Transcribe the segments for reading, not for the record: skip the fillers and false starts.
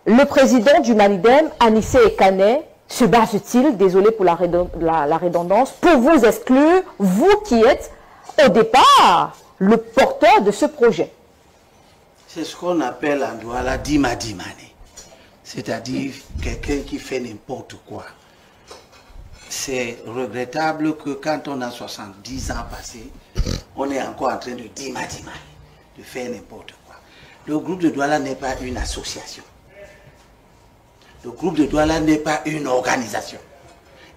le président du Malidem, Anissé Ekane, se base-t-il, désolé pour la redondance, pour vous exclure, vous qui êtes au départ le porteur de ce projet? C'est ce qu'on appelle en Douala Dima Dimane. C'est-à-dire quelqu'un qui fait n'importe quoi. C'est regrettable que quand on a 70 ans passés, on est encore en train de Dima Dimane, de faire n'importe quoi. Le groupe de Douala n'est pas une association. Le groupe de Douala n'est pas une organisation.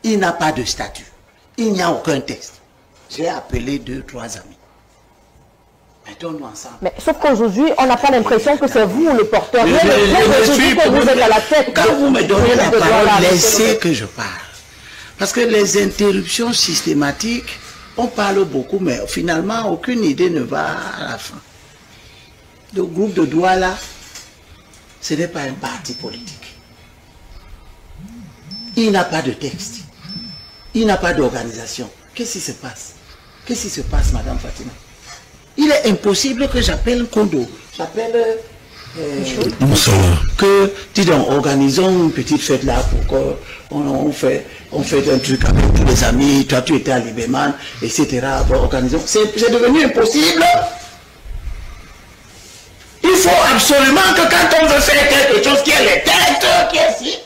Il n'a pas de statut. Il n'y a aucun texte. J'ai appelé 2-3 amis. Mettons-nous ensemble. Mais sauf qu'aujourd'hui, on n'a pas l'impression que c'est vous le porteur. Je suis que vous êtes à la tête. Quand vous me donnez la parole, laissez que je parle. Parce que les interruptions systématiques, on parle beaucoup, mais finalement, aucune idée ne va à la fin. Le groupe de Douala, ce n'est pas un parti politique. Il n'a pas de texte. Il n'a pas d'organisation. Qu'est-ce qui se passe? Qu'est-ce qui se passe, Madame Fatima? Il est impossible que j'appelle Kondo. J'appelle... que, dis donc, organisons une petite fête là pour qu'on fait un truc avec tous les amis. Toi, tu étais à Libéman, etc. Bon, organisons. C'est devenu impossible. Il faut absolument que quand on veut faire quelque chose qui est les têtes, qui est ici.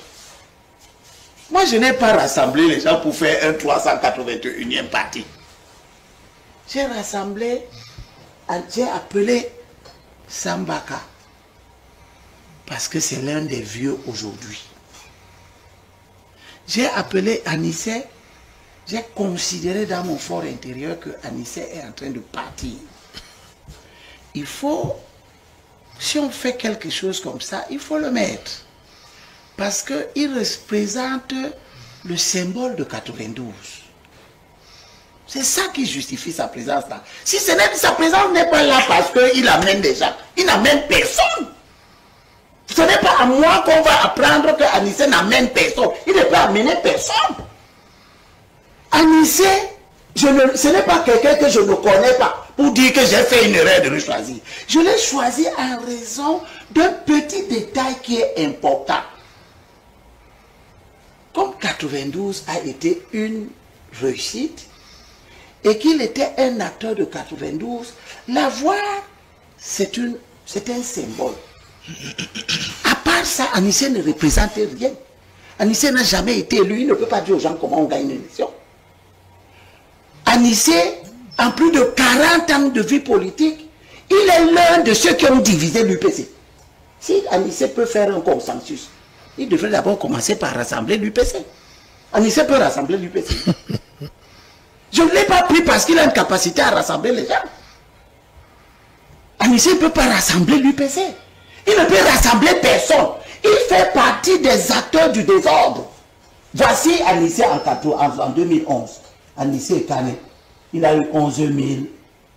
Moi, je n'ai pas rassemblé les gens pour faire un 381e parti. J'ai rassemblé, j'ai appelé Sambaka. Parce que c'est l'un des vieux aujourd'hui. J'ai appelé Anissé. J'ai considéré dans mon fort intérieur que Anissé est en train de partir. Il faut, si on fait quelque chose comme ça, il faut le mettre. Parce qu'il représente le symbole de 92. C'est ça qui justifie sa présence là. Si sa présence n'est pas là parce qu'il amène des gens, il n'amène personne. Ce n'est pas à moi qu'on va apprendre que Anissé n'amène personne. Il ne peut amener personne. Anissé, ce n'est pas quelqu'un que je ne connais pas pour dire que j'ai fait une erreur de le choisir. Je l'ai choisi en raison d'un petit détail qui est important. Comme 92 a été une réussite et qu'il était un acteur de 92, l'avoir, c'est un symbole. À part ça, Anissé ne représentait rien. Anissé n'a jamais été élu. Il ne peut pas dire aux gens comment on gagne une élection. Anissé, en plus de 40 ans de vie politique, il est l'un de ceux qui ont divisé l'UPC. Si Anissé peut faire un consensus, il devrait d'abord commencer par rassembler l'UPC. Anissé peut rassembler l'UPC. Je ne l'ai pas pris parce qu'il a une capacité à rassembler les gens. Anissé ne peut pas rassembler l'UPC. Il ne peut rassembler personne. Il fait partie des acteurs du désordre. Voici Anissé en 2011. Anissé Ekane, il a eu 11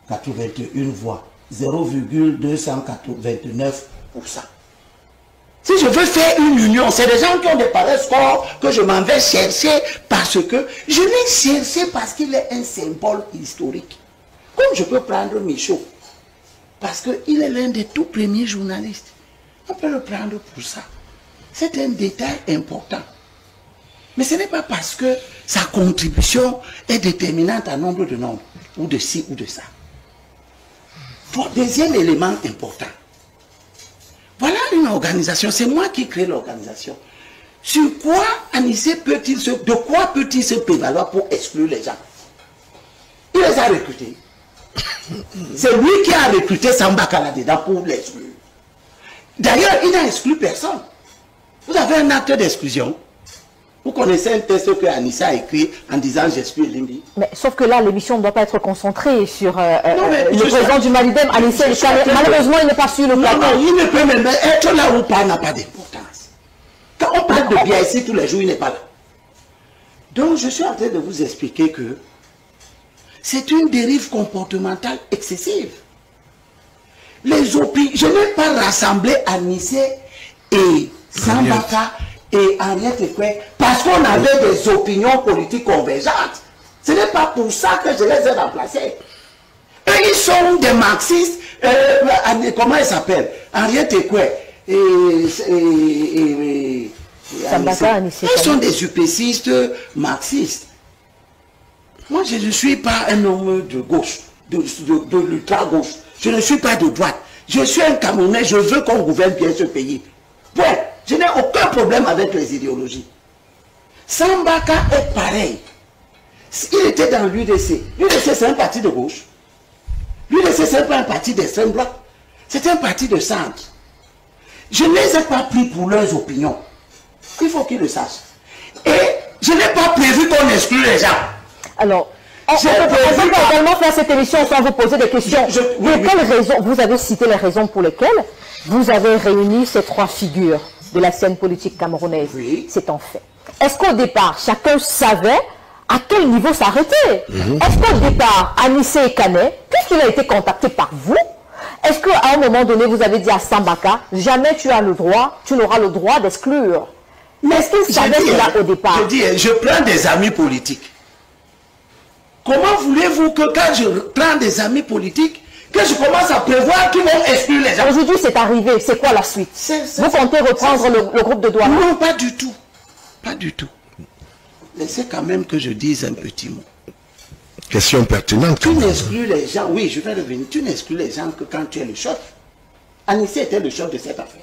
081 voix. 0,289%. Si je veux faire une union, c'est des gens qui ont des pareils scores que je m'en vais chercher parce que je l'ai cherché parce qu'il est un symbole historique. Comme je peux prendre Michaud, parce qu'il est l'un des tout premiers journalistes. On peut le prendre pour ça. C'est un détail important. Mais ce n'est pas parce que sa contribution est déterminante à nombre de nombres, ou de ci ou de ça. Deuxième élément important. Voilà une organisation, c'est moi qui crée l'organisation. Sur quoi Anissé peut-il de quoi peut-il se prévaloir pour exclure les gens? Il les a recrutés. C'est lui qui a recruté Sambaka là-dedans pour l'exclure. D'ailleurs, il n'a exclu personne. Vous avez un acte d'exclusion. Vous connaissez un texte que Anissé a écrit en disant j'exclus Limbi. Mais sauf que là, l'émission ne doit pas être concentrée sur le président du Malidem, Anissé Ekane. Malheureusement, il n'est pas sur le plateau. Non, il ne peut même être là ou pas n'a pas d'importance. Quand on parle de bien ici tous les jours, il n'est pas là. Donc, je suis en train de vous expliquer que c'est une dérive comportementale excessive. Je n'ai pas rassemblé Anissé et Sambaka et Henriette Ekwe parce qu'on avait des opinions politiques convergentes. Ce n'est pas pour ça que je les ai remplacés. Eux, ils sont des marxistes. Comment ils s'appellent? Henriette Ekwe. Sambaka, Anissé Ils sont Kane. des UPCistes marxistes. Moi, je ne suis pas un homme de gauche, de l'ultra-gauche. Je ne suis pas de droite. Je suis un Camerounais, je veux qu'on gouverne bien ce pays. Point. Je n'ai aucun problème avec les idéologies. Sambaka est pareil. Il était dans l'UDC. L'UDC, c'est un parti de gauche. L'UDC, ce n'est pas un parti d'extrême droite. C'est un parti de centre. Je ne les ai pas pris pour leurs opinions. Il faut qu'ils le sachent. Et je n'ai pas prévu qu'on exclue les gens. Alors, on peut également faire cette émission sans vous poser des questions. Quelles raisons, vous avez cité les raisons pour lesquelles vous avez réuni ces trois figures de la scène politique camerounaise. Oui. C'est un fait. Est-ce qu'au départ, chacun savait à quel niveau s'arrêter? Est-ce qu'au départ, Anissé Kane, puisqu'il a été contacté par vous, est-ce qu'à un moment donné, vous avez dit à Sambaka, jamais tu n'auras le droit d'exclure? Mais est-ce qu'il savait cela au départ? Je dis, je prends des amis politiques. Comment voulez-vous que quand je prends des amis politiques, que je commence à prévoir qu'ils vont exclure les gens? Aujourd'hui, c'est arrivé. C'est quoi la suite? Vous comptez reprendre le groupe de Douala? Non, pas du tout. Pas du tout. Laissez quand même que je dise un petit mot. Question pertinente. Tu n'exclus les gens, oui, je vais revenir, tu n'exclus les gens que quand tu es le chef. Anissé était le chef de cette affaire.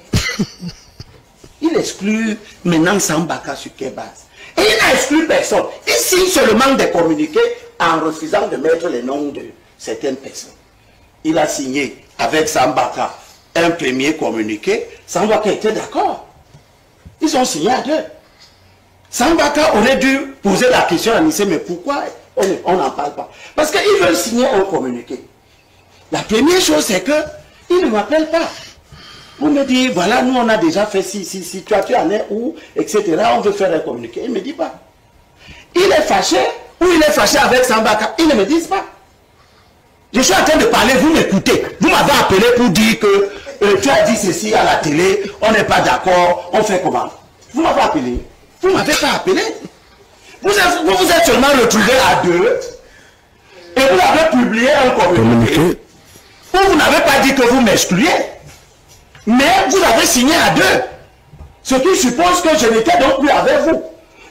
Il exclut maintenant Sambaka sur quelle base? Et il n'a exclu personne. Il signe seulement des communiqués en refusant de mettre les noms de certaines personnes. Il a signé avec Sambaka un premier communiqué. Sambaka était d'accord. Ils ont signé à deux. Sambaka aurait dû poser la question à Anissé, mais pourquoi on n'en parle pas? Parce qu'ils veulent signer un communiqué. La première chose, c'est que ils ne m'appellent pas. Vous me dites, voilà, nous on a déjà fait si toi tu en es où, etc. On veut faire un communiqué. Il ne me dit pas. Il est fâché ou il est fâché avec Sambaka. Ils ne me disent pas. Je suis en train de parler, vous m'écoutez. Vous m'avez appelé pour dire que tu as dit ceci à la télé, on n'est pas d'accord, on fait comment? Vous m'avez appelé. Vous ne m'avez pas appelé. Vous vous êtes seulement retrouvés à deux et vous avez publié un communiqué où vous n'avez pas dit que vous m'excluez, mais vous avez signé à deux. Ce qui suppose que je n'étais donc plus avec vous.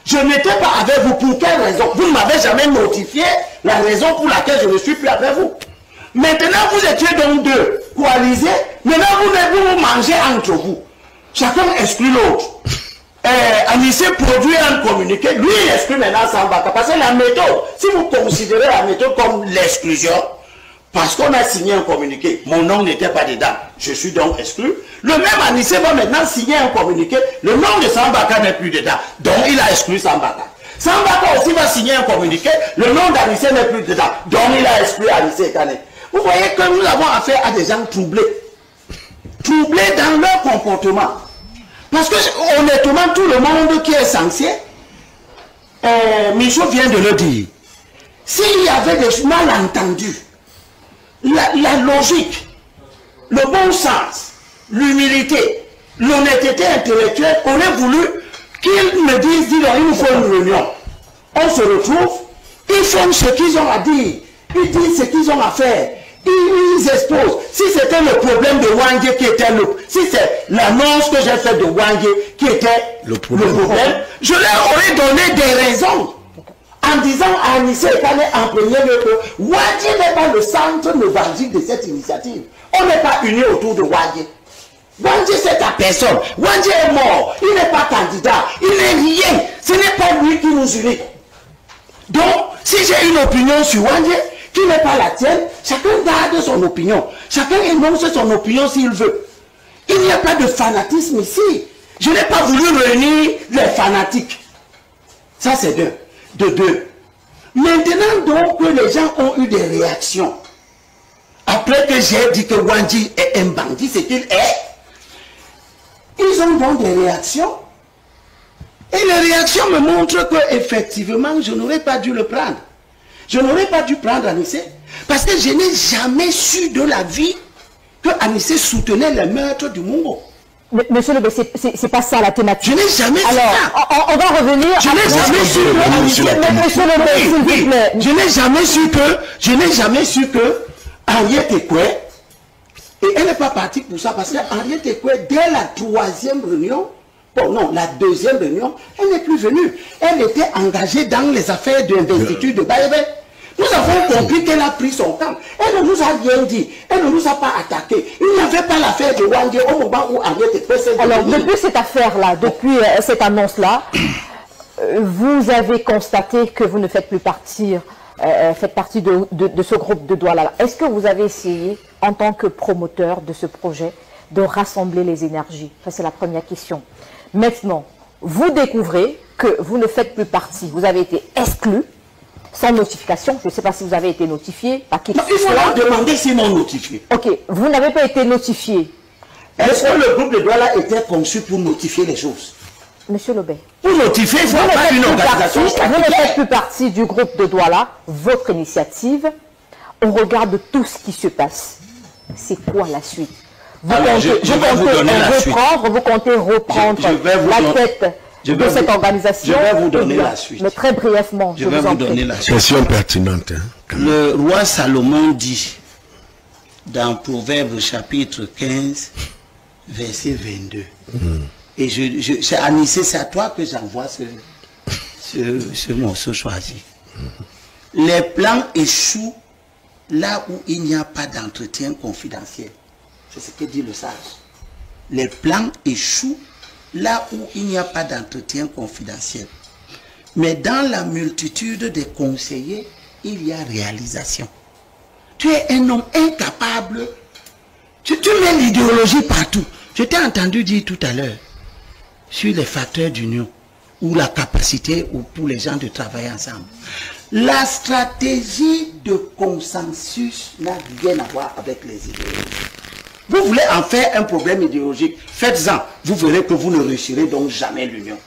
Je n'étais pas avec vous. Pour quelle raison? Vous ne m'avez jamais notifié la raison pour laquelle je ne suis plus avec vous. Maintenant, vous étiez donc deux coalisés. Maintenant, vous mangez entre vous. Chacun exclut l'autre. Anissé produit un communiqué. Lui, il exclut maintenant Sambaka. Parce que la méthode, si vous considérez la méthode comme l'exclusion, parce qu'on a signé un communiqué, mon nom n'était pas dedans, je suis donc exclu. Le même Anissé va maintenant signer un communiqué, le nom de Sambaka n'est plus dedans, donc il a exclu Sambaka. Sambaka aussi va signer un communiqué, le nom d'Anissé n'est plus dedans, donc il a exclu Anissé Kane. Vous voyez que nous avons affaire à des gens troublés. Troublés dans leur comportement. Parce que honnêtement, tout le monde qui est censé, Michaud vient de le dire, s'il y avait des malentendus, la logique, le bon sens, l'humilité, l'honnêteté intellectuelle aurait voulu qu'ils me disent, il nous faut une réunion. On se retrouve, ils font ce qu'ils ont à dire, ils disent ce qu'ils ont à faire, ils exposent. Si c'était le problème de Wangé qui était si c'est l'annonce que j'ai faite de Wangé qui était le problème, je leur aurais donné des raisons. En disant à Anissé Kane en premier lieu que Wangé n'est pas le centre névralgique de cette initiative. On n'est pas unis autour de Wangé. Wangé c'est ta personne. Wangé est mort. Il n'est pas candidat. Il n'est rien. Ce n'est pas lui qui nous unit. Donc, si j'ai une opinion sur Wangé qui n'est pas la tienne, chacun garde son opinion. Chacun énonce son opinion s'il veut. Il n'y a pas de fanatisme ici. Je n'ai pas voulu réunir les fanatiques. Ça c'est deux. De deux. Maintenant donc que les gens ont eu des réactions, après que j'ai dit que Wangé est un bandit, c'est qu'il est, ils ont donc des réactions. Et les réactions me montrent que effectivement je n'aurais pas dû le prendre. Je n'aurais pas dû prendre Anissé, parce que je n'ai jamais su de la vie que Anissé soutenait les meurtres du Mungo. Monsieur Lebé, c'est pas ça la thématique. Je n'ai jamais su ça. Alors, on va revenir. Je n'ai jamais su que Monsieur Lebé, s'il vous plaît. Je n'ai jamais su que Henriette Ekwe Et elle n'est pas partie pour ça, parce qu'Henriette Ekoué, dès la 3e réunion, bon non, la 2e réunion, elle n'est plus venue. Elle était engagée dans les affaires de l'investiture de Baïbé. Nous avons compris qu'elle a pris son temps. Elle ne nous a rien dit. Elle ne nous a pas attaqué. Il n'y avait pas l'affaire de Wandé au moment où Henriette Ekoué s'est venue. Alors, depuis cette affaire-là, depuis cette annonce-là, vous avez constaté que vous ne faites plus faites partie de ce groupe de Douala. Est-ce que vous avez essayé, en tant que promoteur de ce projet, de rassembler les énergies? Ça, c'est la première question. Maintenant, vous découvrez que vous ne faites plus partie. Vous avez été exclu, sans notification. Je ne sais pas si vous avez été notifié par qui que ce soit. Il faut leur demander s'ils m'ont notifié. Ok, vous n'avez pas été notifié. Est-ce que le groupe de Douala était conçu pour notifier les choses? Monsieur Lobé, pour notifier, il faut avoir une organisation. Vous ne faites plus partie du groupe de Douala, votre initiative. On regarde tout ce qui se passe. C'est quoi la suite? Vous comptez reprendre la tête de cette organisation? Je vais vous donner la suite. Mais très brièvement, je vais vous donner la suite. Question pertinente. Le roi Salomon dit, dans Proverbes chapitre 15, verset 22, et c'est Anissé, c'est à toi que j'envoie ce morceau choisi. Les plans échouent là où il n'y a pas d'entretien confidentiel. C'est ce que dit le sage. Les plans échouent là où il n'y a pas d'entretien confidentiel. Mais dans la multitude des conseillers, il y a réalisation. Tu es un homme incapable. Tu mets l'idéologie partout. Je t'ai entendu dire tout à l'heure sur les facteurs d'union ou la capacité ou pour les gens de travailler ensemble. La stratégie de consensus n'a rien à voir avec les idéologies. Vous voulez en faire un problème idéologique, faites-en. Vous verrez que vous ne réussirez donc jamais l'union.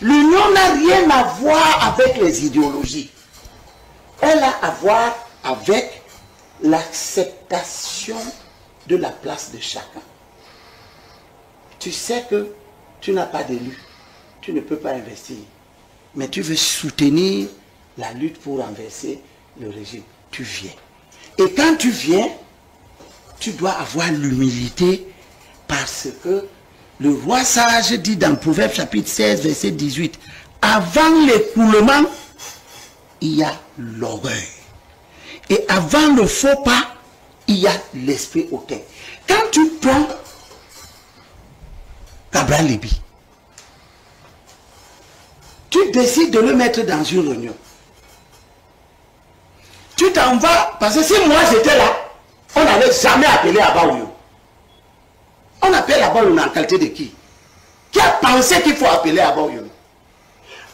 L'union n'a rien à voir avec les idéologies. Elle a à voir avec l'acceptation de la place de chacun. Tu sais que tu n'as pas d'élu, tu ne peux pas investir, mais tu veux soutenir la lutte pour renverser le régime. Tu viens. Et quand tu viens, tu dois avoir l'humilité parce que le roi sage dit dans Proverbe chapitre 16, verset 18, avant l'écoulement, il y a l'orgueil. Et avant le faux pas, il y a l'esprit hautain. Quand tu prends Cabral Libby, tu décides de le mettre dans une réunion. Tu t'en vas, parce que si moi j'étais là, on n'avait jamais appelé Abaoyo. On appelle Abaoyo en qualité de qui? Qui a pensé qu'il faut appeler Abaoyo?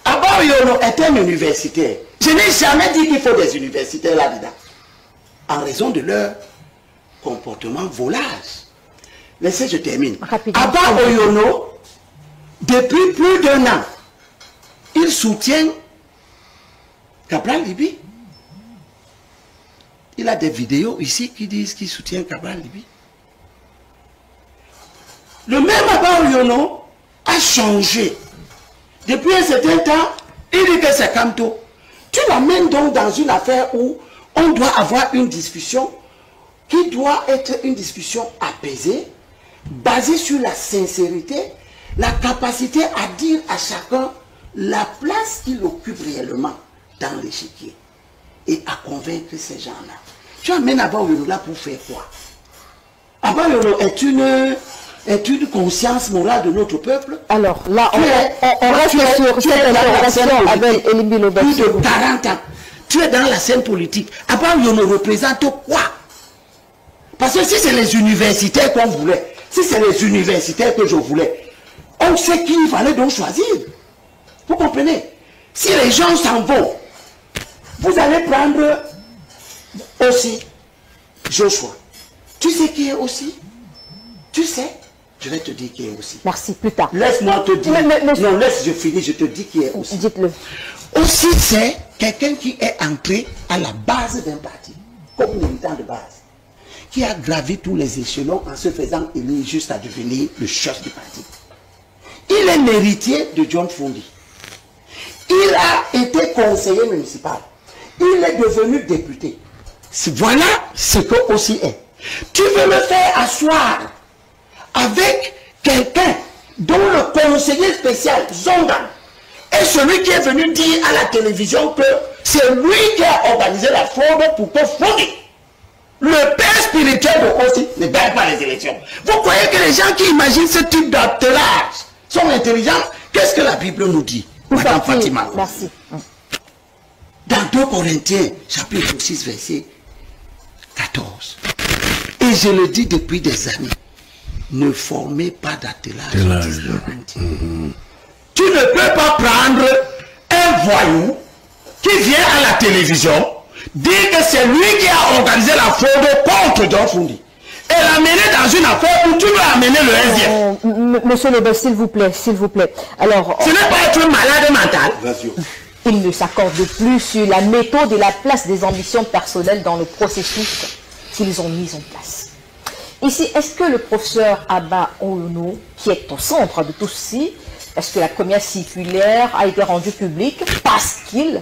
Abaoyo est un universitaire. Je n'ai jamais dit qu'il faut des universitaires là-dedans. En raison de leur comportement volage. Laissez, je termine. Abaoyo, depuis plus d'1 an, il soutient Cabral Libby. Il a des vidéos ici qui disent qu'il soutient Cabral Libby. Le même Abaoyo a changé. Depuis un certain temps, il dit que c'est Kamto. Tu l'amènes donc dans une affaire où on doit avoir une discussion qui doit être une discussion apaisée, basée sur la sincérité, la capacité à dire à chacun la place qu'il occupe réellement dans l'échiquier et à convaincre ces gens-là. Tu amènes Abaoyo là pour faire quoi? Abaoyo est une conscience morale de notre peuple. Alors là, on reste sur cette interrogation avec Elimbi Lobé. Plus de 40 ans. Tu es dans la scène politique. Abaoyo ne représente quoi? Parce que si c'est les universitaires qu'on voulait, si c'est les universitaires que je voulais, on sait qui il fallait donc choisir. Vous comprenez? Si les gens s'en vont, vous allez prendre aussi Joshua. Tu sais qui est aussi? Tu sais? Je vais te dire qui est aussi. Merci, plus tard. Laisse-moi te dire. Non, laisse, je finis, je te dis qui est aussi. Dites-le. Aussi, c'est quelqu'un qui est entré à la base d'un parti, comme militant de base, qui a gravi tous les échelons en se faisant élire juste à devenir le chef du parti. Il est l'héritier de John Fundi. Il a été conseiller municipal. Il est devenu député. Voilà ce que aussi est. Tu veux me faire asseoir avec quelqu'un dont le conseiller spécial, Zonga, est celui qui est venu dire à la télévision que c'est lui qui a organisé la fraude pour te frauder. Le père spirituel de Kossi ne gagne pas les élections. Vous croyez que les gens qui imaginent ce type d'attelage sont intelligents? Qu'est-ce que la Bible nous dit, Madame Fatima? Merci. Dans 2 Corinthiens, chapitre 6, verset 14. Et je le dis depuis des années, ne formez pas d'attelage. Tu ne peux pas prendre un voyou qui vient à la télévision, dire que c'est lui qui a organisé la fraude contre John Fundi, et l'amener dans une affaire où tu veux amener le SDF. Monsieur Lebel, s'il vous plaît, s'il vous plaît. Alors, ce n'est pas être malade mental. Il ne s'accorde plus sur la méthode et la place des ambitions personnelles dans le processus qu'ils ont mis en place. Ici, est-ce que le professeur Abba Olono, qui est au centre de tout ceci, est-ce que la première circulaire a été rendue publique parce qu'il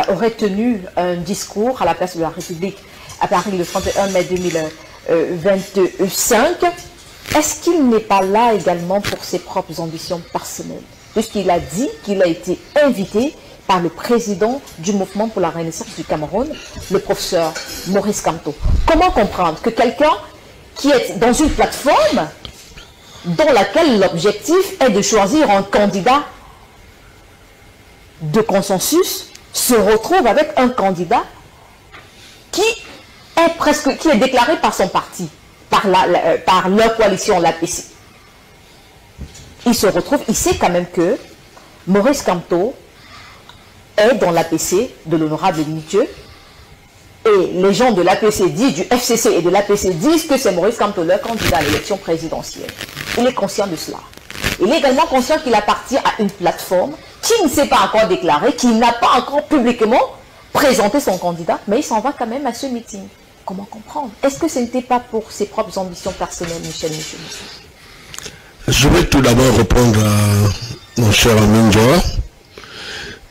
aurait tenu un discours à la place de la République à Paris le 31 mai 2025? Est-ce qu'il n'est pas là également pour ses propres ambitions personnelles? Puisqu'il a dit qu'il a été invité par le président du mouvement pour la Renaissance du Cameroun, le professeur Maurice Kamto. Comment comprendre que quelqu'un qui est dans une plateforme dans laquelle l'objectif est de choisir un candidat de consensus se retrouve avec un candidat qui est déclaré par son parti, par leur coalition, l'APC. Il se retrouve, il sait quand même que Maurice Kamto est dans l'APC de l'honorable Nitieux, et les gens de l'APC disent, du FCC et de l'APC disent que c'est Maurice Kamto leur candidat à l'élection présidentielle. Il est conscient de cela. Il est également conscient qu'il appartient à une plateforme qui ne s'est pas encore déclarée, qui n'a pas encore publiquement présenté son candidat, mais il s'en va quand même à ce meeting. Comment comprendre? Est-ce que ce n'était pas pour ses propres ambitions personnelles, Michel? Je vais tout d'abord répondre à mon cher ami Njora,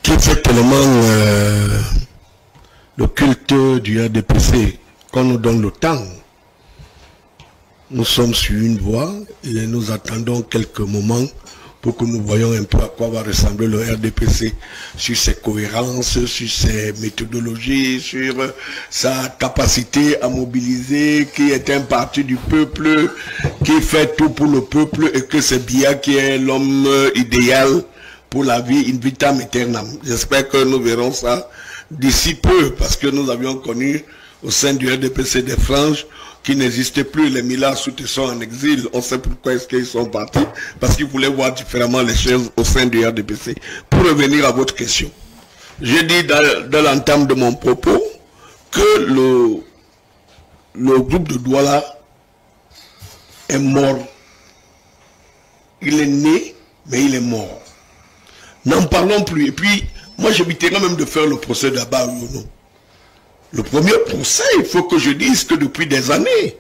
qui fait tellement le culte du RDPC qu'on nous donne le temps. Nous sommes sur une voie et nous attendons quelques moments pour que nous voyions un peu à quoi va ressembler le RDPC, sur ses cohérences, sur ses méthodologies, sur sa capacité à mobiliser, qui est un parti du peuple, qui fait tout pour le peuple, et que c'est Biya qui est l'homme idéal pour la vie in vitam aeternam. J'espère que nous verrons ça d'ici peu, parce que nous avions connu au sein du RDPC des franges qui n'existaient plus. Les Mila Soutes sont en exil. On sait pourquoi est-ce qu'ils sont partis, parce qu'ils voulaient voir différemment les choses au sein du RDPC. Pour revenir à votre question, j'ai dit dans l'entame de mon propos que le groupe de Douala est mort. Il est né, mais il est mort. N'en parlons plus. Et puis, moi, j'éviterai même de faire le procès d'Abba Olono. Le premier procès, il faut que je dise que depuis des années,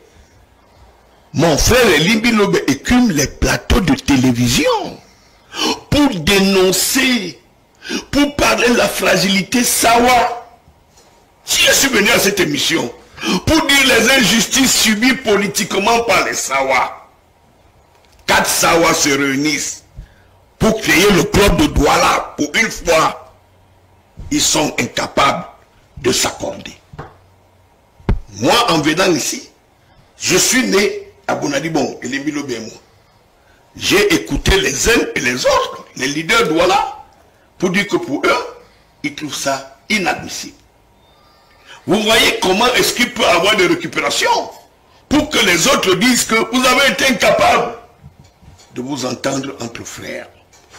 mon frère Elimbi Lobe écume les plateaux de télévision pour dénoncer, pour parler de la fragilité Sawa. Si je suis venu à cette émission pour dire les injustices subies politiquement par les Sawa, 4 Sawa se réunissent pour créer le club de Douala. Pour une fois, ils sont incapables de s'accorder. Moi, en venant ici, je suis né à Bonadibon, et les Milobé et moi. J'ai écouté les uns et les autres, les leaders Douala, pour dire que pour eux, ils trouvent ça inadmissible. Vous voyez comment est-ce qu'il peut avoir des récupérations pour que les autres disent que vous avez été incapables de vous entendre entre frères.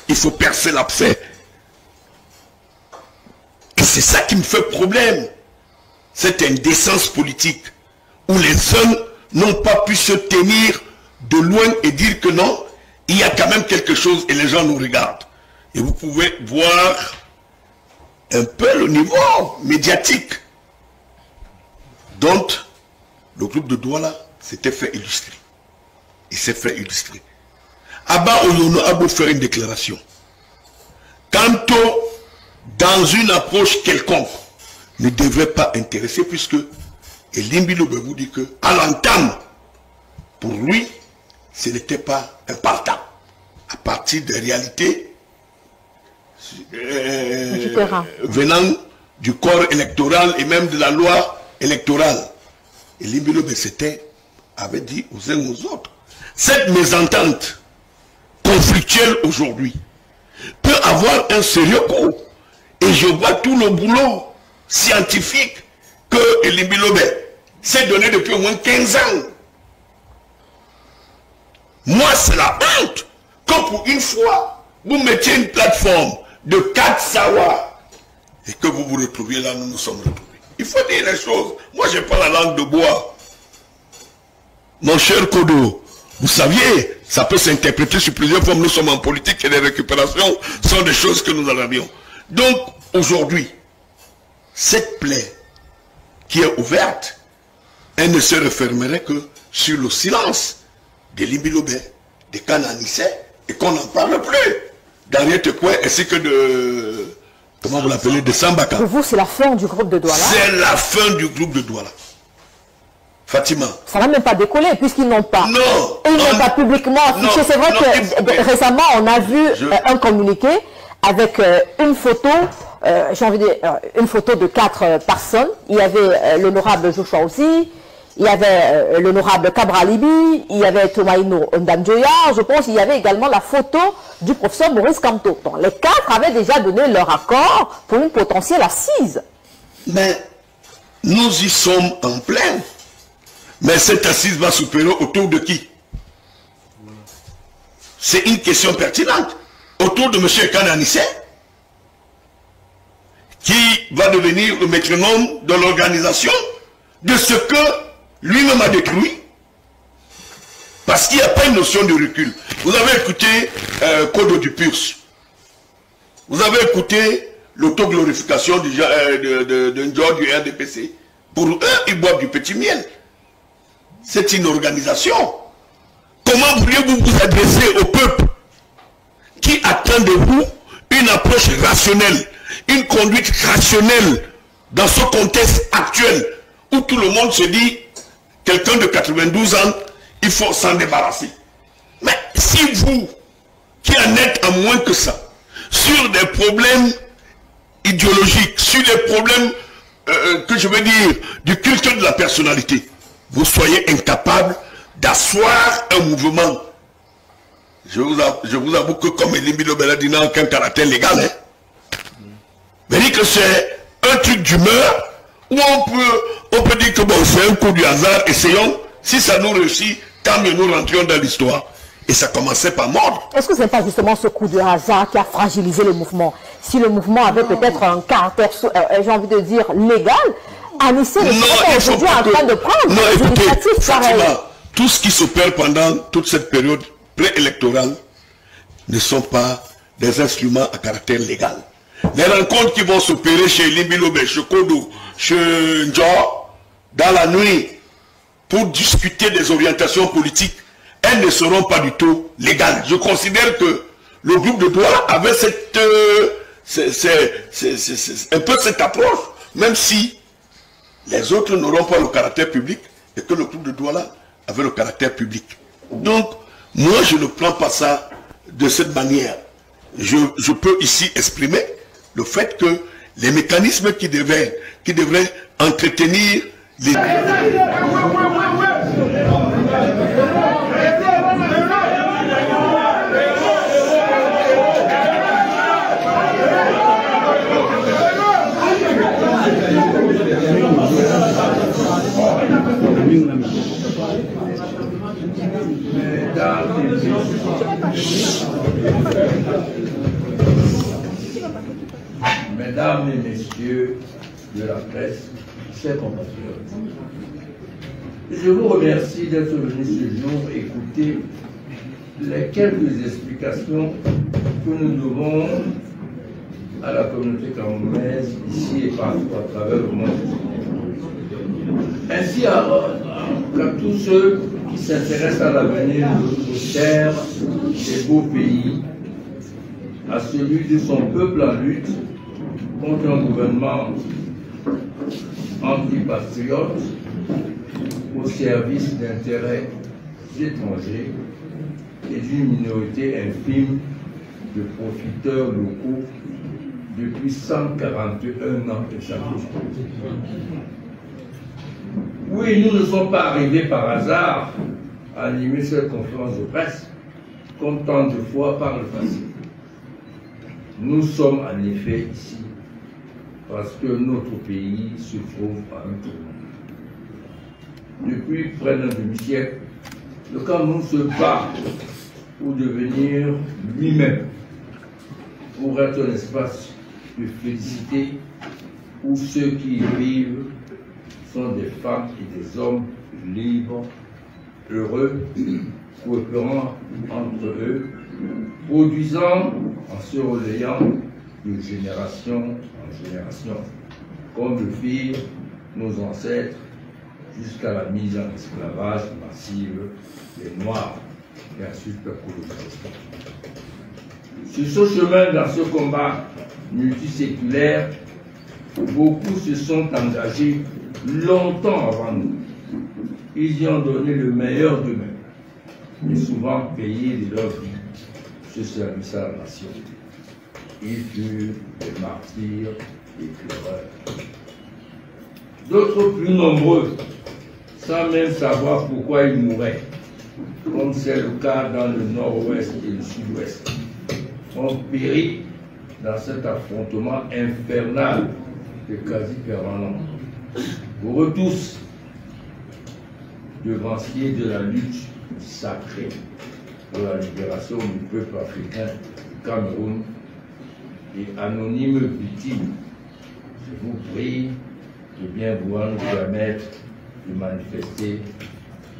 Il faut percer l'abcès. Et c'est ça qui me fait problème. Cette indécence politique où les uns n'ont pas pu se tenir de loin et dire que non, il y a quand même quelque chose et les gens nous regardent. Et vous pouvez voir un peu le niveau médiatique dont le groupe de Douala s'était fait illustrer. Il s'est fait illustrer. Abba Olono a beau faire une déclaration. Kamto, dans une approche quelconque, ne devrait pas intéresser puisque Et Limbi Lobe vous dit que, à l'entame, pour lui, ce n'était pas un partant. À partir des réalités venant du corps électoral et même de la loi électorale. Et Limbi Lobe avait dit aux uns aux autres, cette mésentente conflictuelle aujourd'hui peut avoir un sérieux coup. Et je vois tout le boulot scientifique que Limbi Lobe s'est donné depuis au moins 15 ans. Moi, c'est la honte que pour une fois, vous mettiez une plateforme de 4 savoirs et que vous vous retrouviez là, nous nous sommes retrouvés. Il faut dire les choses. Moi, je n'ai pas la langue de bois. Mon cher Kodo, vous saviez, ça peut s'interpréter sur plusieurs formes. Nous sommes en politique et les récupérations sont des choses que nous en avions. Donc, aujourd'hui, cette plaie qui est ouverte, elle ne se refermerait que sur le silence de Limbi Lobe, de Kananissé, et qu'on n'en parle plus. d'Ariette Koué ainsi que de... Comment vous l'appelez? De Sambaka. Pour vous, c'est la fin du groupe de Douala? C'est la fin du groupe de Douala. Fatima. Ça n'a même pas décollé puisqu'ils n'ont pas. Non. Ils n'ont pas publiquement affiché. C'est vrai que récemment, on a vu un communiqué avec une photo, j'ai envie de dire, une photo de 4 personnes. Il y avait l'honorable Joshua aussi, il y avait l'honorable Kabra Libi, il y avait Tomaino Ndamjoya, je pense qu'il y avait également la photo du professeur Maurice Kamto. Donc, les 4 avaient déjà donné leur accord pour une potentielle assise. Mais nous y sommes en plein. Mais cette assise va s'opérer autour de qui? C'est une question pertinente. Autour de M. Kananissé, qui va devenir le métronome de l'organisation de ce que lui-même a détruit. Parce qu'il n'y a pas une notion de recul. Vous avez écouté Kodo du Purs. Vous avez écouté l'autoglorification de Ndjo du RDPC. Pour eux, ils boivent du petit miel. C'est une organisation. Comment pourriez-vous vous adresser au peuple qui attend de vous une approche rationnelle, une conduite rationnelle dans ce contexte actuel où tout le monde se dit, quelqu'un de 92 ans, il faut s'en débarrasser. Mais si vous, qui en êtes à moins que ça, sur des problèmes idéologiques, sur des problèmes, que je veux dire, du culte de la personnalité, vous soyez incapable d'asseoir un mouvement. Je vous avoue que comme Limbi Lobe l'a dit, n'a aucun caractère légal. Hein? Mais dit que c'est un truc d'humeur où on peut dire que bon, c'est un coup du hasard, essayons. Si ça nous réussit, tant mieux, nous rentrions dans l'histoire. Et ça commençait par mordre. Est-ce que ce n'est pas justement ce coup de hasard qui a fragilisé le mouvement? Si le mouvement avait peut-être un caractère, j'ai envie de dire, légal, Anissé est aujourd'hui en train de prendre des initiatives pareilles. Tout ce qui s'opère pendant toute cette période préélectorale ne sont pas des instruments à caractère légal. Les rencontres qui vont s'opérer chez Limbi Lobe, chez Kodo, chez Ndjo, dans la nuit, pour discuter des orientations politiques, elles ne seront pas du tout légales. Je considère que le groupe de Douala avait un peu cette approche, même si les autres n'auront pas le caractère public et que le groupe de Douala avait le caractère public. Donc, moi, je ne prends pas ça de cette manière. Je peux ici exprimer le fait que les mécanismes qui devraient entretenir les... Mesdames et messieurs de la presse, chers compatriotes, je vous remercie d'être venus ce jour écouter les quelques explications que nous devons à la communauté camerounaise ici et partout à travers le monde. Ainsi à tous ceux qui s'intéressent à l'avenir de notre cher et beau pays, à celui de son peuple en lutte contre un gouvernement antipatriote au service d'intérêts étrangers et d'une minorité infime de profiteurs locaux depuis 141 ans exactement. Oui, nous ne sommes pas arrivés par hasard à animer cette conférence de presse, comme tant de fois par le passé. Nous sommes en effet ici parce que notre pays se trouve à un tournant. Depuis près d'un demi-siècle, le Cameroun se bat pour devenir lui-même, pour être un espace de félicité où ceux qui y vivent sont des femmes et des hommes libres, heureux, coopérant entre eux, produisant en se relayant de génération en génération, comme le firent nos ancêtres jusqu'à la mise en esclavage massive des Noirs et ensuite la colonisation. Sur ce chemin, dans ce combat multiséculaire, beaucoup se sont engagés longtemps avant nous. Ils y ont donné le meilleur d'eux-mêmes et souvent payé de leur vie ce service à la nation. Ils furent des martyrs et pleureurs. D'autres plus nombreux, sans même savoir pourquoi ils mouraient, comme c'est le cas dans le nord-ouest et le sud-ouest, ont péri dans cet affrontement infernal et quasi permanent. Vous tous, devanciers de la lutte sacrée pour la libération du peuple africain du Cameroun et anonymes victimes, je vous prie de bien vouloir nous permettre de manifester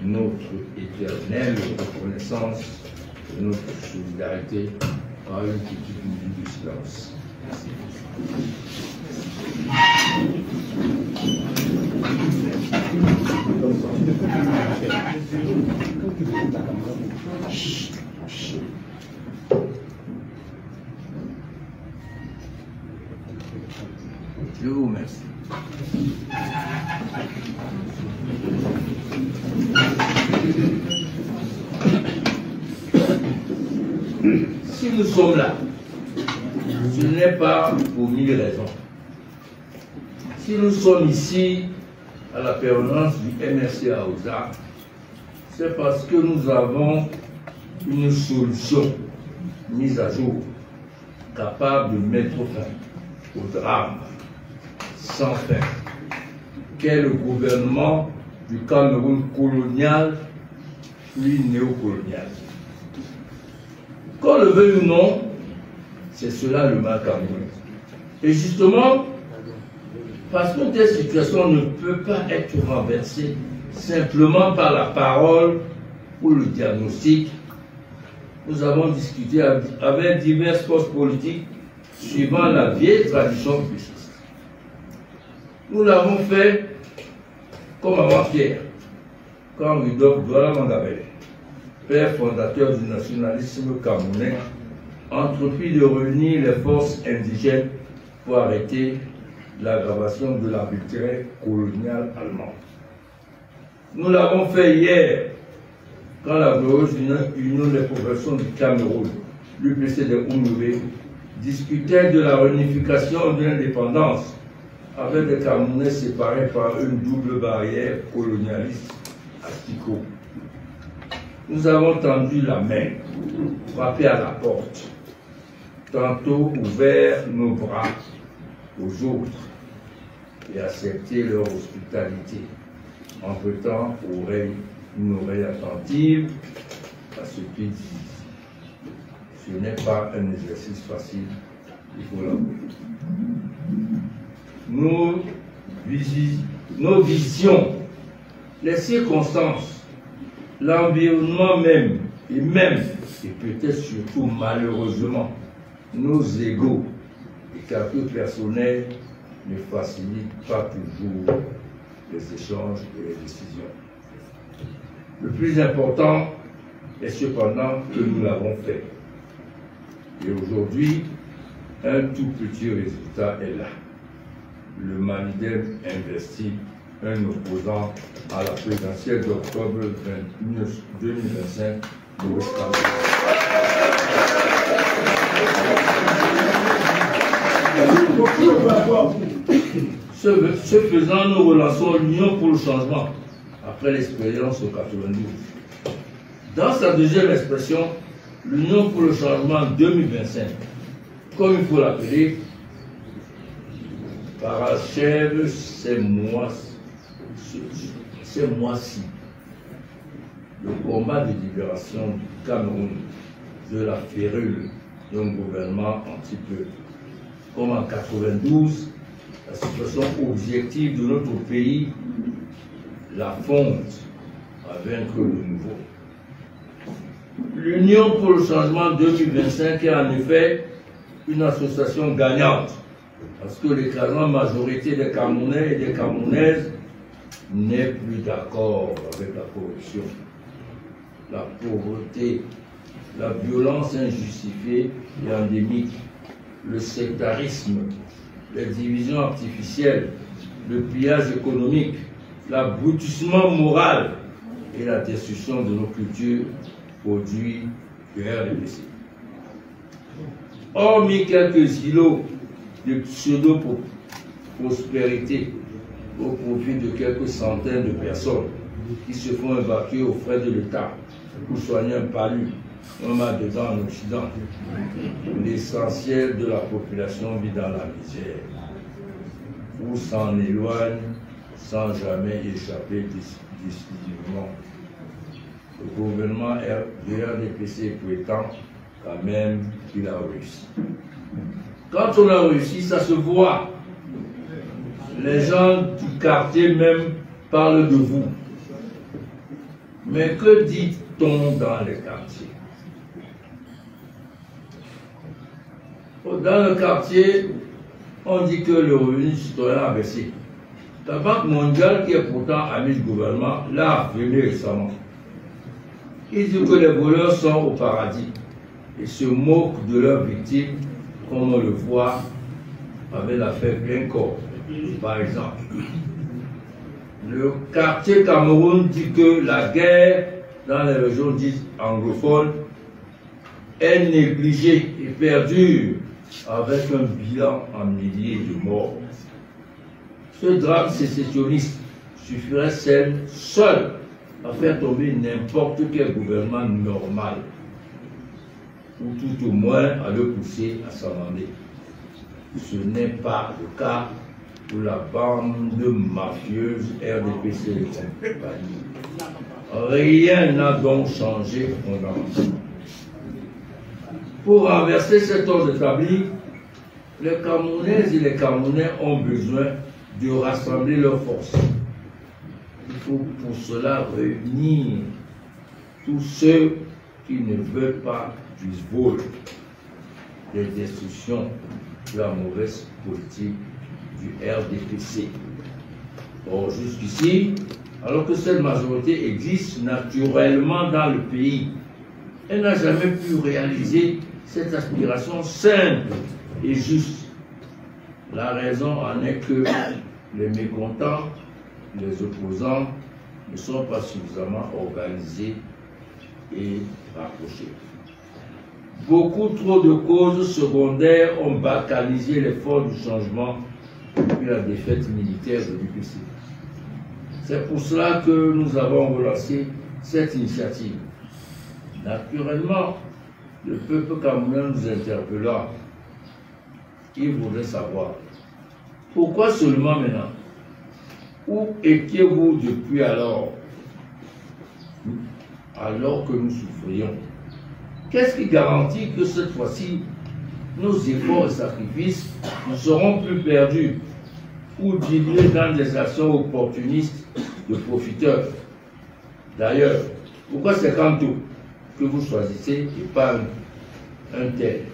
notre éternelle reconnaissance et notre solidarité par une petite minute de silence. Merci. Je vous remercie. Si nous sommes là, ce n'est pas pour 1000 raisons. Si nous sommes ici à la permanence du MRC à Oza, c'est parce que nous avons une solution mise à jour, capable de mettre fin au drame sans fin, qu'est le gouvernement du Cameroun colonial puis néocolonial. Qu'on le veuille ou non, c'est cela le mal camerounais. Et justement, parce que telle situation ne peut pas être renversée simplement par la parole ou le diagnostic, nous avons discuté avec diverses forces politiques suivant la vieille tradition péciste. Nous l'avons fait comme avant-hier, quand Rudolf Douala Mangabele, père fondateur du nationalisme camerounais, entreprit de réunir les forces indigènes pour arrêter l'aggravation de l'arbitraire colonial allemand. Nous l'avons fait hier, quand la glorieuse Union des populations du Cameroun, l'UPC de Ounoubé, discutait de la réunification de l'indépendance avec des Camerounais séparés par une double barrière colonialiste à Tico. Nous avons tendu la main, frappé à la porte, tantôt ouvert nos bras aux autres et accepté leur hospitalité en prêtant une oreille attentive à ce qu'ils disent. Ce n'est pas un exercice facile, il faut l'avouer. Nos visions, les circonstances, l'environnement même, et peut-être surtout malheureusement, nos égos et calculs personnels ne facilitent pas toujours les échanges et les décisions. Le plus important est cependant que nous l'avons fait. Et aujourd'hui, un tout petit résultat est là. Le Manidem investit un opposant à la présidentielle d'octobre 2025 de Wisconsin. Ce faisant, nous relançons l'Union pour le changement après l'expérience au 92. Dans sa deuxième expression, l'Union pour le changement 2025, comme il faut l'appeler, parachève ces mois-ci le combat de libération du Cameroun de la férule d'un gouvernement anti-peuple. Comme en 92, la situation objective de notre pays, la fonte à vaincre le nouveau. L'Union pour le changement 2025 est en effet une association gagnante, parce que l'écrasante majorité des Camerounais et des Camerounaises n'est plus d'accord avec la corruption, la pauvreté, la violence injustifiée et endémique, le sectarisme, les divisions artificielles, le pillage économique, l'abrutissement moral et la destruction de nos cultures produits du RDPC. Hormis quelques îlots de pseudo-prospérité au profit de quelques centaines de personnes qui se font évacuer aux frais de l'État pour soigner un palu, un mal dedans en Occident, l'essentiel de la population vit dans la misère ou s'en éloigne sans jamais échapper définitivement. Le gouvernement du RDPC est prétend quand même qu'il a réussi. Quand on a réussi, ça se voit. Les gens du quartier même parlent de vous. Mais que dit-on dans les quartiers? Dans le quartier, on dit que le revenu citoyen a baissé. La Banque mondiale, qui est pourtant amie du gouvernement, l'a affirmé récemment. Il dit que les voleurs sont au paradis et se moquent de leurs victimes, comme on le voit avec l'affaire Glencore, par exemple. Le quartier Cameroun dit que la guerre dans les régions dites anglophones est négligée et perdure avec un bilan en milliers de morts. Ce drame sécessionniste suffirait seul à faire tomber n'importe quel gouvernement normal, ou tout au moins à le pousser à s'amender. Ce n'est pas le cas pour la bande mafieuse RDPC et compagnie. Rien n'a donc changé fondamentalement. Pour renverser cet ordre établi, les Camerounaises et les Camerounais ont besoin de rassembler leurs forces. Il faut pour cela réunir tous ceux qui ne veulent pas du vol, des destructions, de la mauvaise politique du RDPC. Or, jusqu'ici, alors que cette majorité existe naturellement dans le pays, elle n'a jamais pu réaliser cette aspiration simple et juste. La raison en est que les mécontents, les opposants ne sont pas suffisamment organisés et rapprochés. Beaucoup trop de causes secondaires ont balkanisé l'effort du changement depuis la défaite militaire de l'UPC. C'est pour cela que nous avons relancé cette initiative. Naturellement, le peuple camerounais nous interpella. Il voudrait savoir pourquoi seulement maintenant? Où étiez-vous depuis alors que nous souffrions? Qu'est-ce qui garantit que cette fois-ci, nos efforts et sacrifices ne seront plus perdus ou dilués dans des actions opportunistes de profiteurs? D'ailleurs, pourquoi c'est Kanto que vous choisissez et pas un tel?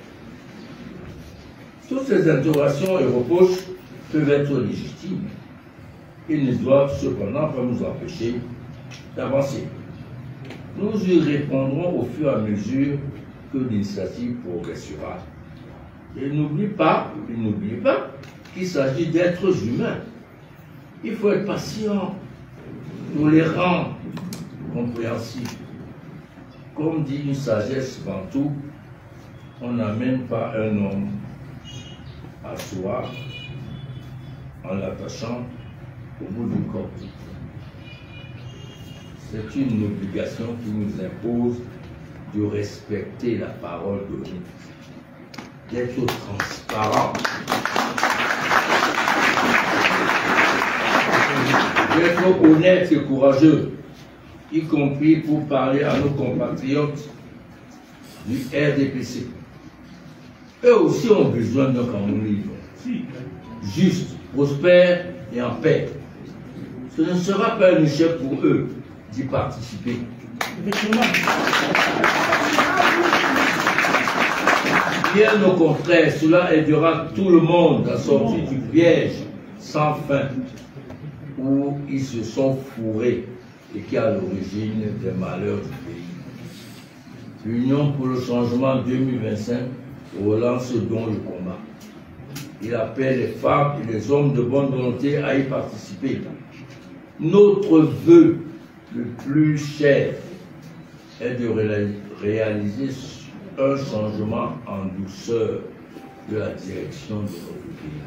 Toutes ces interrogations et reproches peuvent être légitimes. Ils ne doivent cependant pas nous empêcher d'avancer. Nous y répondrons au fur et à mesure que l'initiative progressera. Et n'oubliez pas qu'il s'agit d'êtres humains. Il faut être patient, tolérant, compréhensif. Comme dit une sagesse bantoue, on n'amène pas un homme à soi en l'attachant au bout du corps. C'est une obligation qui nous impose de respecter la parole donnée, d'être transparent, d'être honnête et courageux, y compris pour parler à nos compatriotes du RDPC. Eux aussi ont besoin d'un Cameroun libre, juste, prospère et en paix. Ce ne sera pas un échec pour eux d'y participer. Bien au contraire, cela aidera tout le monde à sortir du piège sans fin où ils se sont fourrés et qui est à l'origine des malheurs du pays. L'Union pour le changement 2025 relance donc le combat. Il appelle les femmes et les hommes de bonne volonté à y participer. Notre vœu le plus cher est de réaliser un changement en douceur de la direction de notre pays.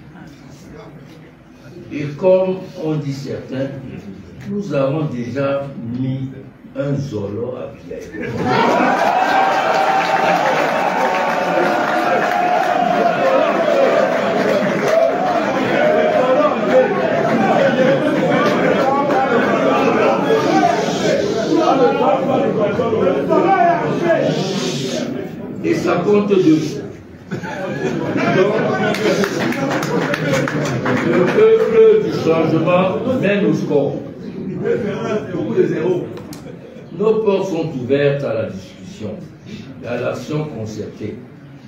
Et comme on dit certains, nous avons déjà mis un zolo à pied. Et ça compte deux. Le peuple du changement mène au score. Nos portes sont ouvertes à la discussion et à l'action concertée,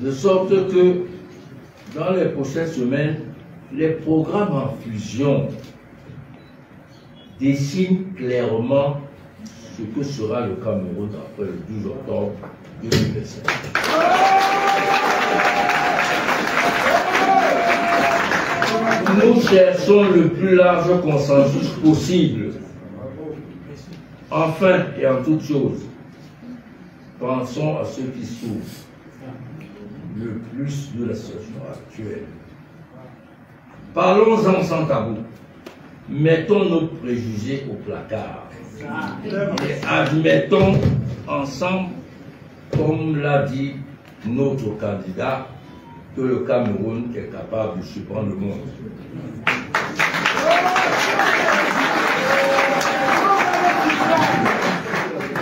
de sorte que dans les prochaines semaines, les programmes en fusion dessinent clairement ce que sera le Cameroun après le 12 octobre 2025. Nous cherchons le plus large consensus possible. Enfin et en toute chose, pensons à ceux qui souffrent le plus de la situation actuelle. Parlons-en sans tabou. Mettons nos préjugés au placard. Et admettons ensemble, comme l'a dit notre candidat, que le Cameroun est capable de surprendre le monde.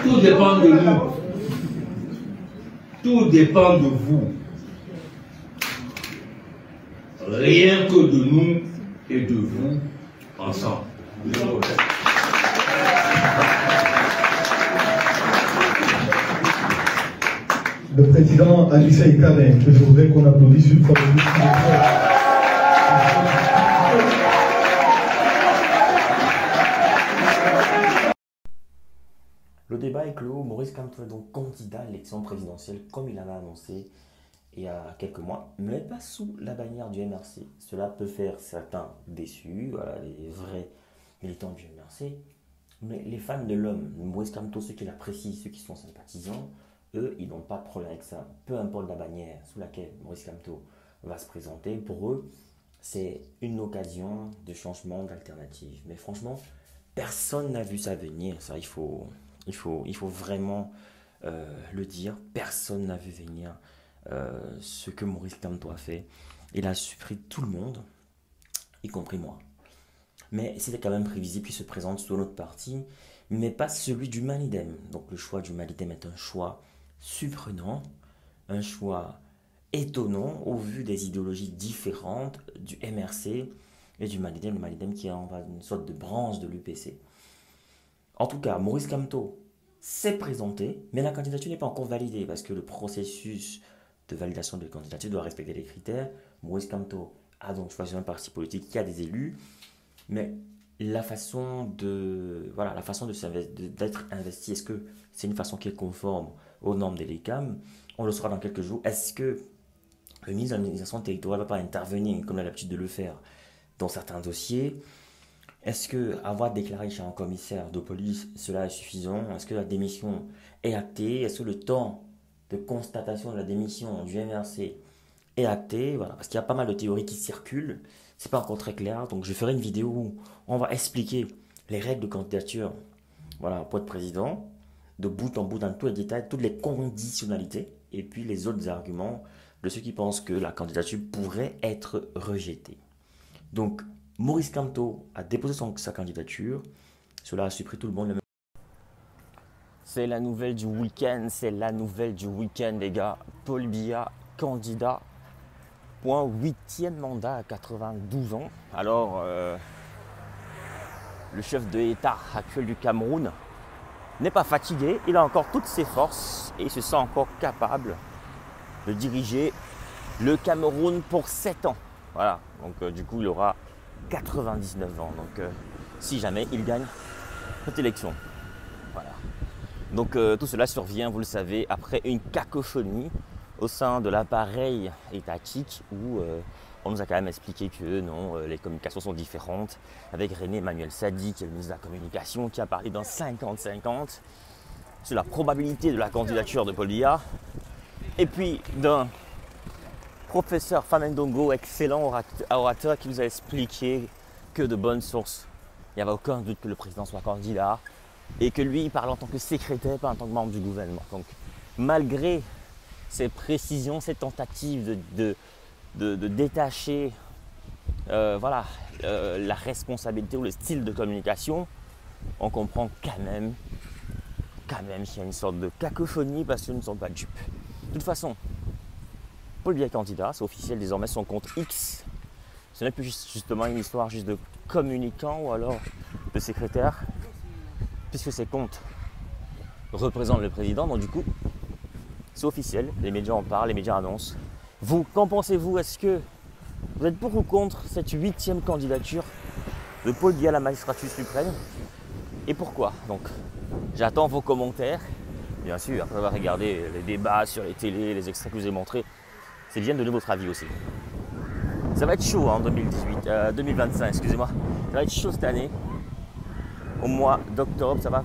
Tout dépend de nous. Tout dépend de vous. Rien que de nous et de vous ensemble. Le président Anissa Ekane, que je voudrais qu'on applaudisse une fois de plus. Le débat est clos. Maurice Kamto est donc candidat à l'élection présidentielle comme il avait annoncé il y a quelques mois, mais pas sous la bannière du MRC. Cela peut faire certains déçus, voilà, les vrais militants du MRC, mais les fans de l'homme, Maurice Kamto, ceux qui l'apprécient, ceux qui sont sympathisants, eux, ils n'ont pas de problème avec ça. Peu importe la bannière sous laquelle Maurice Kamto va se présenter, pour eux, c'est une occasion de changement, d'alternative. Mais franchement, personne n'a vu ça venir. Ça, il faut vraiment le dire. Personne n'a vu venir ce que Maurice Kamto a fait. Il a surpris tout le monde, y compris moi. Mais c'était quand même prévisible qu'il se présente sous notre parti, mais pas celui du Malidem. Donc le choix du Malidem est un choix surprenant, un choix étonnant au vu des idéologies différentes du MRC et du Malidem. Le Malidem qui est une sorte de branche de l'UPC. En tout cas, Maurice Kamto s'est présenté, mais la candidature n'est pas encore validée parce que le processus de validation de candidature doit respecter les critères. Maurice Kamto a donc choisi un parti politique qui a des élus, mais la façon d'être investi, est-ce que c'est une façon qui est conforme aux normes de l'ECAM? On le saura dans quelques jours. Est-ce que le ministre de l'administration territoriale ne va pas intervenir, comme il a l'habitude de le faire, dans certains dossiers? Est-ce que avoir déclaré chez un commissaire de police, cela est suffisant? Est-ce que la démission est actée? Est-ce que le temps de constatation de la démission du MRC est acté? Voilà, parce qu'il y a pas mal de théories qui circulent. C'est pas encore très clair, donc je ferai une vidéo où on va expliquer les règles de candidature, voilà, pour être président, de bout en bout, dans tous les détails, toutes les conditionnalités, et puis les autres arguments de ceux qui pensent que la candidature pourrait être rejetée. Donc, Maurice Kamto a déposé sa candidature. Cela a surpris tout le monde. C'est la nouvelle du week-end, les gars. Paul Biya, candidat pour un 8e mandat à 92 ans. Alors, le chef de l'État actuel du Cameroun n'est pas fatigué. Il a encore toutes ses forces et il se sent encore capable de diriger le Cameroun pour 7 ans. Voilà, donc du coup, il aura 99 ans. Donc, si jamais il gagne cette élection. Voilà. Donc, tout cela survient, vous le savez, après une cacophonie au sein de l'appareil étatique où on nous a quand même expliqué que non, les communications sont différentes, avec René Emmanuel Sadi, qui est le ministre de la Communication, qui a parlé d'un 50-50 sur la probabilité de la candidature de Paul Biya, et puis d'un professeur Famendongo, excellent orateur, qui nous a expliqué que de bonnes sources, il n'y avait aucun doute que le président soit candidat, et que lui, il parle en tant que secrétaire, pas en tant que membre du gouvernement. Donc, malgré ces précisions, ces tentatives de détacher la responsabilité ou le style de communication, on comprend quand même qu'il y a une sorte de cacophonie parce qu'ils ne sont pas dupes. De toute façon, Paul Biya est candidat, c'est officiel désormais, son compte X. Ce n'est plus justement une histoire juste de communicant ou alors de secrétaire, puisque ces comptes représentent le président, donc du coup, c'est officiel, les médias en parlent, les médias annoncent. Vous, qu'en pensez-vous? Est-ce que vous êtes pour ou contre cette 8e candidature de Paul Biya à la magistrature suprême? Et pourquoi? Donc, j'attends vos commentaires. Bien sûr, après avoir regardé les débats sur les télés, les extraits que je vous ai montrés, c'est bien de donner votre avis aussi. Ça va être chaud en 2025, excusez-moi. Ça va être chaud cette année. Au mois d'octobre, ça va.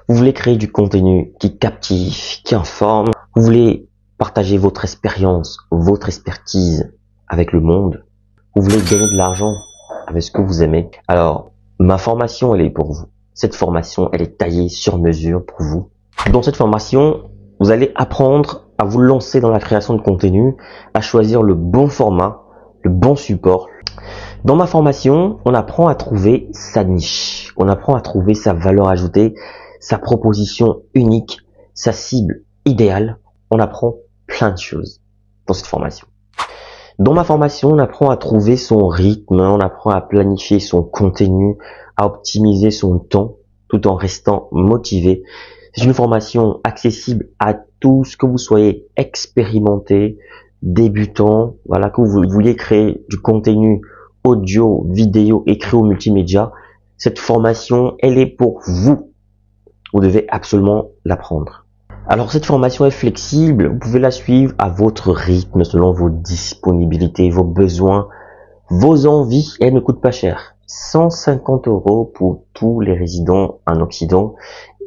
Vous voulez créer du contenu qui captive, qui informe. Vous voulez partager votre expérience, votre expertise avec le monde. Vous voulez gagner de l'argent avec ce que vous aimez. Alors, ma formation, elle est pour vous. Cette formation, elle est taillée sur mesure pour vous. Dans cette formation, vous allez apprendre à vous lancer dans la création de contenu, à choisir le bon format, le bon support. Dans ma formation, on apprend à trouver sa niche. On apprend à trouver sa valeur ajoutée, sa proposition unique, sa cible idéale. On apprend plein de choses dans cette formation. Dans ma formation, on apprend à trouver son rythme, on apprend à planifier son contenu, à optimiser son temps tout en restant motivé. C'est une formation accessible à tous, que vous soyez expérimenté, débutant, voilà, que vous vouliez créer du contenu audio, vidéo, écrit ou multimédia. Cette formation, elle est pour vous. Vous devez absolument l'apprendre. Alors cette formation est flexible, vous pouvez la suivre à votre rythme, selon vos disponibilités, vos besoins, vos envies. Elle ne coûte pas cher. 150 € pour tous les résidents en Occident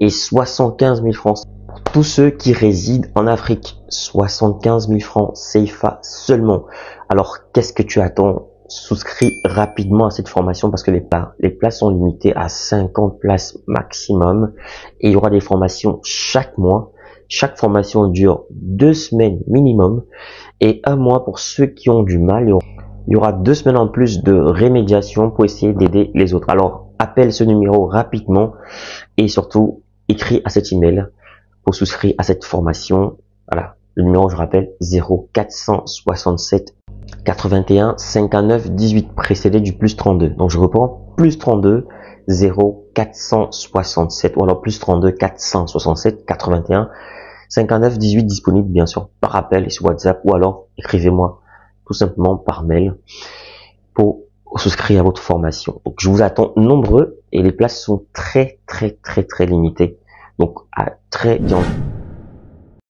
et 75 000 francs pour tous ceux qui résident en Afrique. 75 000 francs CFA seulement. Alors qu'est-ce que tu attends? Souscris rapidement à cette formation parce que les places sont limitées à 50 places maximum et il y aura des formations chaque mois. Chaque formation dure 2 semaines minimum et 1 mois pour ceux qui ont du mal. Il y aura 2 semaines en plus de rémédiation pour essayer d'aider les autres. Alors, appelle ce numéro rapidement et surtout, écris à cet email pour souscrire à cette formation. Voilà, le numéro, je rappelle, 0467 81 59 18, précédé du plus 32. Donc, je reprends, plus 32 0467 ou alors plus 32 467 81 59 18, disponible bien sûr par appel et sur WhatsApp ou alors écrivez-moi tout simplement par mail pour souscrire à votre formation. Donc je vous attends nombreux et les places sont très limitées. Donc à très bientôt.